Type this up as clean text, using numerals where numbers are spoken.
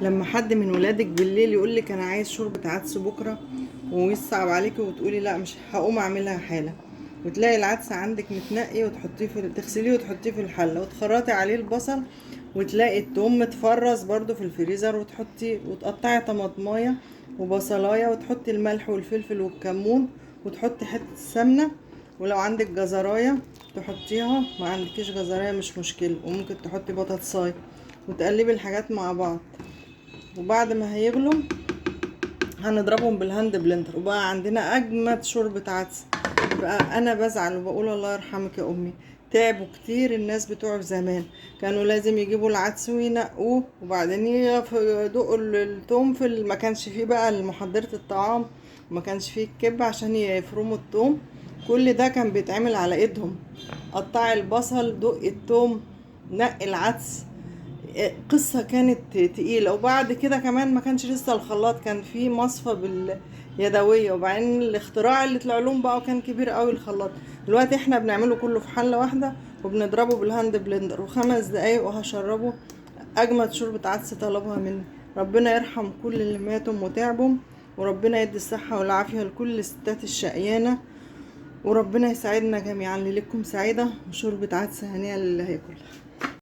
لما حد من ولادك بالليل يقولك انا عايز شوربة عدس بكرة ويصعب عليكي وتقولي لا مش هقوم اعملها حالا، وتلاقي العدس عندك متنقي وتحطيه تغسليه وتحطيه في الحلة وتخرطي عليه البصل، وتلاقي التوم متفرز برضو في الفريزر، وتحطي وتقطعي طماطمايه وبصلايه وتحطي الملح والفلفل والكمون وتحطي حتة سمنة، ولو عندك جزرايه تحطيها، ما عندكيش جزرايه مش مشكلة، وممكن تحطي بطاطسايه وتقلبي الحاجات مع بعض. وبعد ما هيغلوا هنضربهم بالهاند بلندر وبقى عندنا اجمد شوربة عدس. بقى انا بزعل وبقول الله يرحمك يا امي، تعبوا كتير الناس بتوع زمان، كانوا لازم يجيبوا العدس وينقوه وبعدين يدقوا التوم في ما كانش فيه بقى محضرة الطعام، وما كانش فيه الكب عشان يفرموا التوم، كل ده كان بيتعمل على ايدهم. قطعي البصل، دقي التوم، نقي العدس، قصة كانت تقيلة. وبعد كده كمان ما كانش لسه الخلاط، كان في مصفى باليدوية، وبعدين الاختراع اللي طلع لهم بقى وكان كبير قوي الخلاط. دلوقتي احنا بنعمله كله في حلة واحدة وبنضربه بالهاند بلندر، وخمس دقايق وهشربه اجمد شوربة عدس طلبها مني. ربنا يرحم كل اللي ماتوا وتعبوا، وربنا يدي الصحة والعافية لكل الستات الشقيانة، وربنا يسعدنا جميعا. ليلتكم سعيدة وشوربة عدس هنية للي هياكل.